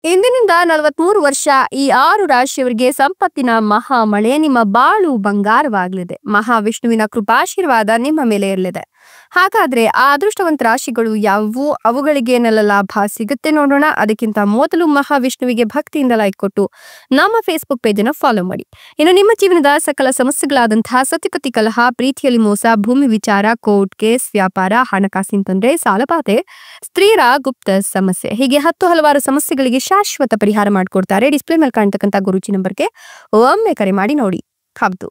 ಇಂದಿನಿಂದ 43 ವರ್ಷ ಈ 6 ರಾಶಿಯವರಿಗೆ ಸಂಪತ್ತಿನ ಮಹಾ ಮಳೆ ನಿಮ್ಮ ಬಾಳು ಬಂಗಾರವಾಗಲಿದೆ. ಮಹಾವಿಷ್ಣುವಿನ ಕೃಪಾಶೀರ್ವಾದ ನಿಮ್ಮ ಮೇಲೆ ಇರಲಿದೆ. ಹಾಗಾದ್ರೆ ಆ ಅದೃಷ್ಟವಂತ ರಾಶಿಗಳು ಯಾವುವು, ಅವುಗಳಿಗೆ ಏನೆಲ್ಲ ಲಾಭ ಸಿಗುತ್ತೆ ನೋಡೋಣ. ಅದಕ್ಕಿಂತ ಮೊದಲು ಮಹಾವಿಷ್ಣುವಿಗೆ ಭಕ್ತಿಯಿಂದ ಲೈಕ್ ಕೊಟ್ಟು ನಮ್ಮ ಫೇಸ್ಬುಕ್ ಪೇಜ್ ಅನ್ನು ಫಾಲೋ ಮಾಡಿ. ಇನ್ನು ನಿಮ್ಮ ಜೀವನದ ಸಕಲ ಸಮಸ್ಯೆಗಳಾದಂತಹ ಸತಿಪತಿ ಕಲಹ, ಪ್ರೀತಿಯಲ್ಲಿ ಮೋಸ, ಭೂಮಿ ವಿಚಾರ, ಕೋರ್ಟ್ ಕೇಸ್, ವ್ಯಾಪಾರ, ಹಣಕಾಸಿನ ತೊಂದರೆ, ಸಾಲಬಾಧೆ, ಸ್ತ್ರೀರ ಗುಪ್ತ ಸಮಸ್ಯೆ, ಹೀಗೆ ಹಲವಾರು ಸಮಸ್ಯೆಗಳಿಗೆ ಶಾಶ್ವತ ಪರಿಹಾರ ಮಾಡಿಕೊಡ್ತಾರೆ. ಡಿಸ್ಪ್ಲೇ ಮೇಲೆ ಕಾಣ್ತಕ್ಕಂಥ ಗುರುಜಿ ನಂಬರ್ಗೆ ಒಮ್ಮೆ ಕರೆ ಮಾಡಿ ನೋಡಿ. ಹೌದು,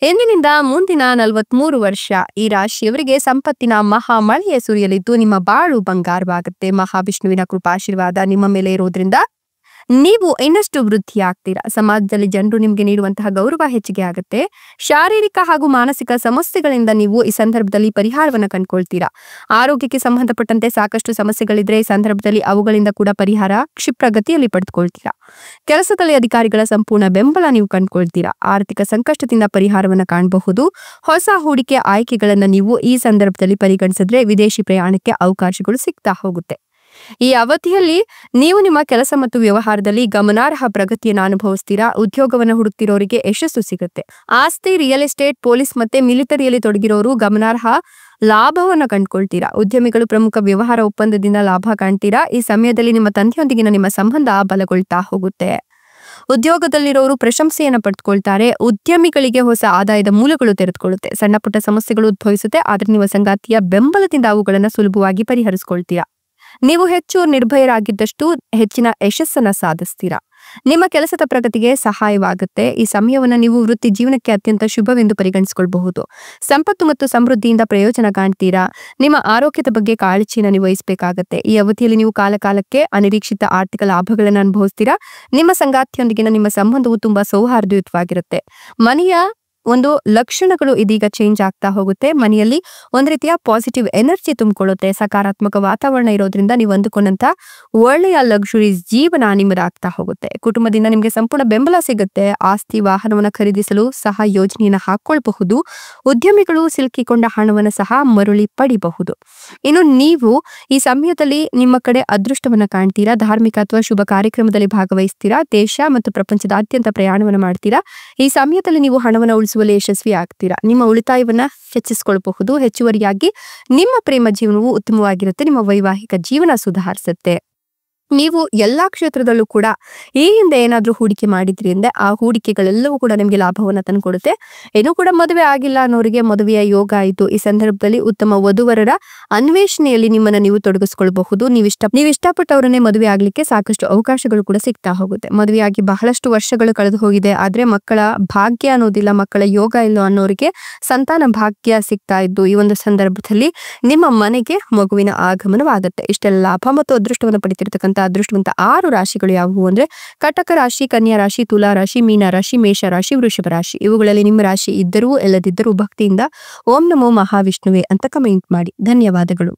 ಎಂದಿನಿಂದ ಮುಂದಿನ 43 ವರ್ಷ ಈ ರಾಶಿಯವರಿಗೆ ಸಂಪತ್ತಿನ ಮಹಾ ಮಳೆಯೇ ಸುರಿಯಲಿದ್ದು ನಿಮ್ಮ ಬಾಳು ಬಂಗಾರವಾಗುತ್ತೆ. ಮಹಾವಿಷ್ಣುವಿನ ಕೃಪಾಶೀರ್ವಾದ ನಿಮ್ಮ ಮೇಲೆ ಇರೋದ್ರಿಂದ ನೀವು ಇನ್ನಷ್ಟು ವೃದ್ಧಿ ಆಗ್ತೀರಾ. ಸಮಾಜದಲ್ಲಿ ಜನರು ನಿಮ್ಗೆ ನೀಡುವಂತಹ ಗೌರವ ಹೆಚ್ಚಿಗೆ ಆಗುತ್ತೆ. ಶಾರೀರಿಕ ಹಾಗೂ ಮಾನಸಿಕ ಸಮಸ್ಯೆಗಳಿಂದ ನೀವು ಈ ಸಂದರ್ಭದಲ್ಲಿ ಪರಿಹಾರವನ್ನ ಕಂಡುಕೊಳ್ತೀರಾ. ಆರೋಗ್ಯಕ್ಕೆ ಸಂಬಂಧಪಟ್ಟಂತೆ ಸಾಕಷ್ಟು ಸಮಸ್ಯೆಗಳಿದ್ರೆ ಈ ಸಂದರ್ಭದಲ್ಲಿ ಅವುಗಳಿಂದ ಕೂಡ ಪರಿಹಾರ ಕ್ಷಿಪ್ರಗತಿಯಲ್ಲಿ ಪಡೆದುಕೊಳ್ತೀರಾ. ಕೆಲಸದಲ್ಲಿ ಅಧಿಕಾರಿಗಳ ಸಂಪೂರ್ಣ ಬೆಂಬಲ ನೀವು ಕಂಡುಕೊಳ್ತೀರಾ. ಆರ್ಥಿಕ ಸಂಕಷ್ಟದಿಂದ ಪರಿಹಾರವನ್ನ ಕಾಣಬಹುದು. ಹೊಸ ಹೂಡಿಕೆ ಆಯ್ಕೆಗಳನ್ನ ನೀವು ಈ ಸಂದರ್ಭದಲ್ಲಿ ಪರಿಗಣಿಸಿದ್ರೆ ವಿದೇಶಿ ಪ್ರಯಾಣಕ್ಕೆ ಅವಕಾಶಗಳು ಸಿಗ್ತಾ ಹೋಗುತ್ತೆ. ಈ ಅವಧಿಯಲ್ಲಿ ನೀವು ನಿಮ್ಮ ಕೆಲಸ ಮತ್ತು ವ್ಯವಹಾರದಲ್ಲಿ ಗಮನಾರ್ಹ ಪ್ರಗತಿಯನ್ನು ಅನುಭವಿಸ್ತೀರಾ. ಉದ್ಯೋಗವನ್ನು ಹುಡುಕ್ತಿರೋರಿಗೆ ಯಶಸ್ಸು ಸಿಗುತ್ತೆ. ಆಸ್ತಿ, ರಿಯಲ್ ಎಸ್ಟೇಟ್, ಪೊಲೀಸ್ ಮತ್ತೆ ಮಿಲಿಟರಿಯಲ್ಲಿ ತೊಡಗಿರೋರು ಗಮನಾರ್ಹ ಲಾಭವನ್ನ ಕಂಡುಕೊಳ್ತೀರಾ. ಉದ್ಯಮಿಗಳು ಪ್ರಮುಖ ವ್ಯವಹಾರ ಒಪ್ಪಂದದಿಂದ ಲಾಭ ಕಾಣ್ತೀರಾ. ಈ ಸಮಯದಲ್ಲಿ ನಿಮ್ಮ ತಂದೆಯೊಂದಿಗಿನ ನಿಮ್ಮ ಸಂಬಂಧ ಬಲಗೊಳ್ತಾ ಹೋಗುತ್ತೆ. ಉದ್ಯೋಗದಲ್ಲಿರೋರು ಪ್ರಶಂಸೆಯನ್ನು ಪಡೆದುಕೊಳ್ತಾರೆ. ಉದ್ಯಮಿಗಳಿಗೆ ಹೊಸ ಆದಾಯದ ಮೂಲಗಳು ತೆರೆದುಕೊಳ್ಳುತ್ತೆ. ಸಣ್ಣ ಪುಟ್ಟ ಸಮಸ್ಯೆಗಳು ಉದ್ಭವಿಸುತ್ತೆ, ಆದ್ರೆ ನಿಮ್ಮ ಸಂಗಾತಿಯ ಬೆಂಬಲದಿಂದ ಅವುಗಳನ್ನು ಸುಲಭವಾಗಿ ಪರಿಹರಿಸಿಕೊಳ್ತೀರಾ. ನೀವು ಹೆಚ್ಚು ನಿರ್ಭಯರಾಗಿದ್ದಷ್ಟು ಹೆಚ್ಚಿನ ಯಶಸ್ಸನ್ನ ಸಾಧಿಸ್ತೀರಾ. ನಿಮ್ಮ ಕೆಲಸದ ಪ್ರಗತಿಗೆ ಸಹಾಯವಾಗುತ್ತೆ. ಈ ಸಮಯವನ್ನು ನೀವು ವೃತ್ತಿ ಜೀವನಕ್ಕೆ ಅತ್ಯಂತ ಶುಭವೆಂದು ಪರಿಗಣಿಸಿಕೊಳ್ಳಬಹುದು. ಸಂಪತ್ತು ಮತ್ತು ಸಮೃದ್ಧಿಯಿಂದ ಪ್ರಯೋಜನ ಕಾಣ್ತೀರಾ. ನಿಮ್ಮ ಆರೋಗ್ಯದ ಬಗ್ಗೆ ಕಾಳಜಿಯನ್ನು ನೀವು ವಹಿಸಬೇಕಾಗತ್ತೆ. ಈ ಅವಧಿಯಲ್ಲಿ ನೀವು ಕಾಲಕಾಲಕ್ಕೆ ಅನಿರೀಕ್ಷಿತ ಆರ್ಥಿಕ ಲಾಭಗಳನ್ನು ಅನುಭವಿಸ್ತೀರಾ. ನಿಮ್ಮ ಸಂಗಾತಿಯೊಂದಿಗಿನ ನಿಮ್ಮ ಸಂಬಂಧವು ತುಂಬಾ ಸೌಹಾರ್ದಯುತವಾಗಿರುತ್ತೆ. ಮನೆಯ ಒಂದು ಲಕ್ಷಣಗಳು ಇದೀಗ ಚೇಂಜ್ ಆಗ್ತಾ ಹೋಗುತ್ತೆ. ಮನೆಯಲ್ಲಿ ಒಂದ್ ರೀತಿಯ ಪಾಸಿಟಿವ್ ಎನರ್ಜಿ ತುಂಬಿಕೊಳ್ಳುತ್ತೆ. ಸಕಾರಾತ್ಮಕ ವಾತಾವರಣ ಇರೋದ್ರಿಂದ ನೀವು ಅಂದುಕೊಂಡಂತ ಒಳ್ಳೆಯ ಲಕ್ಸುರೀಸ್ ಜೀವನ ನಿಮ್ಮದಾಗ್ತಾ ಹೋಗುತ್ತೆ. ಕುಟುಂಬದಿಂದ ನಿಮ್ಗೆ ಸಂಪೂರ್ಣ ಬೆಂಬಲ ಸಿಗುತ್ತೆ. ಆಸ್ತಿ, ವಾಹನವನ್ನ ಖರೀದಿಸಲು ಸಹ ಯೋಜನೆಯನ್ನ ಹಾಕೊಳ್ಬಹುದು. ಉದ್ಯಮಿಗಳು ಸಿಲುಕಿಕೊಂಡ ಹಣವನ್ನು ಸಹ ಮರಳಿ ಪಡಿಬಹುದು. ಇನ್ನು ನೀವು ಈ ಸಮಯದಲ್ಲಿ ನಿಮ್ಮ ಕಡೆ ಅದೃಷ್ಟವನ್ನ ಕಾಣ್ತೀರಾ. ಧಾರ್ಮಿಕ ಅಥವಾ ಶುಭ ಕಾರ್ಯಕ್ರಮದಲ್ಲಿ ಭಾಗವಹಿಸ್ತೀರಾ. ದೇಶ ಮತ್ತು ಪ್ರಪಂಚದಾದ್ಯಂತ ಪ್ರಯಾಣವನ್ನ ಮಾಡ್ತೀರಾ. ಈ ಸಮಯದಲ್ಲಿ ನೀವು ಹಣವನ್ನು ಉಳಿಸುವಲ್ಲಿ ಯಶಸ್ವಿ ಆಗ್ತೀರಾ. ನಿಮ್ಮ ಉಳಿತಾಯವನ್ನ ಹೆಚ್ಚಿಸಿಕೊಳ್ಳಬಹುದು. ಹೆಚ್ಚುವರಿಯಾಗಿ ನಿಮ್ಮ ಪ್ರೇಮ ಜೀವನವು ಉತ್ತಮವಾಗಿರುತ್ತೆ. ನಿಮ್ಮ ವೈವಾಹಿಕ ಜೀವನ ಸುಧಾರಿಸುತ್ತೆ. ನೀವು ಎಲ್ಲಾ ಕ್ಷೇತ್ರದಲ್ಲೂ ಕೂಡ ಈ ಹಿಂದೆ ಏನಾದ್ರೂ ಹೂಡಿಕೆ ಮಾಡಿದ್ರಿ ಅಂದ್ರೆ ಆ ಹೂಡಿಕೆಗಳೆಲ್ಲವೂ ಕೂಡ ನಿಮ್ಗೆ ಲಾಭವನ್ನ ತಂದುಕೊಡುತ್ತೆ. ಏನೂ ಕೂಡ ಮದುವೆ ಆಗಿಲ್ಲ ಅನ್ನೋರಿಗೆ ಮದುವೆಯ ಯೋಗ ಆಯಿತು. ಈ ಸಂದರ್ಭದಲ್ಲಿ ಉತ್ತಮ ವಧುವರರ ಅನ್ವೇಷಣೆಯಲ್ಲಿ ನಿಮ್ಮನ್ನ ನೀವು ತೊಡಗಿಸ್ಕೊಳ್ಬಹುದು. ನೀವು ಇಷ್ಟಪಟ್ಟವರನ್ನೇ ಮದುವೆ ಆಗ್ಲಿಕ್ಕೆ ಸಾಕಷ್ಟು ಅವಕಾಶಗಳು ಕೂಡ ಸಿಗ್ತಾ ಹೋಗುತ್ತೆ. ಮದುವೆಯಾಗಿ ಬಹಳಷ್ಟು ವರ್ಷಗಳು ಕಳೆದು ಹೋಗಿದೆ, ಆದ್ರೆ ಮಕ್ಕಳ ಭಾಗ್ಯ ಅನ್ನೋದಿಲ್ಲ, ಮಕ್ಕಳ ಯೋಗ ಇಲ್ಲ ಅನ್ನೋರಿಗೆ ಸಂತಾನ ಭಾಗ್ಯ ಸಿಗ್ತಾ ಇದ್ದು ಈ ಒಂದು ಸಂದರ್ಭದಲ್ಲಿ ನಿಮ್ಮ ಮನೆಗೆ ಮಗುವಿನ ಆಗಮನವಾಗುತ್ತೆ. ಇಷ್ಟೆಲ್ಲ ಲಾಭ ಮತ್ತು ಅದೃಷ್ಟವನ್ನು ಪಡಿತಿರ್ತಕ್ಕಂಥ ಅದೃಷ್ಟವಂತ 6 ರಾಶಿಗಳು ಯಾವುವು ಅಂದ್ರೆ ಕಟಕ ರಾಶಿ, ಕನ್ಯಾ ರಾಶಿ, ತುಲಾ ರಾಶಿ, ಮೀನ ರಾಶಿ, ಮೇಷ ರಾಶಿ, ವೃಷಭ ರಾಶಿ. ಇವುಗಳಲ್ಲಿ ನಿಮ್ಮ ರಾಶಿ ಇದ್ದರೂ ಇಲ್ಲದಿದ್ದರೂ ಭಕ್ತಿಯಿಂದ ಓಂ ನಮೋ ಮಹಾವಿಷ್ಣುವೆ ಅಂತ ಕಮೆಂಟ್ ಮಾಡಿ. ಧನ್ಯವಾದಗಳು.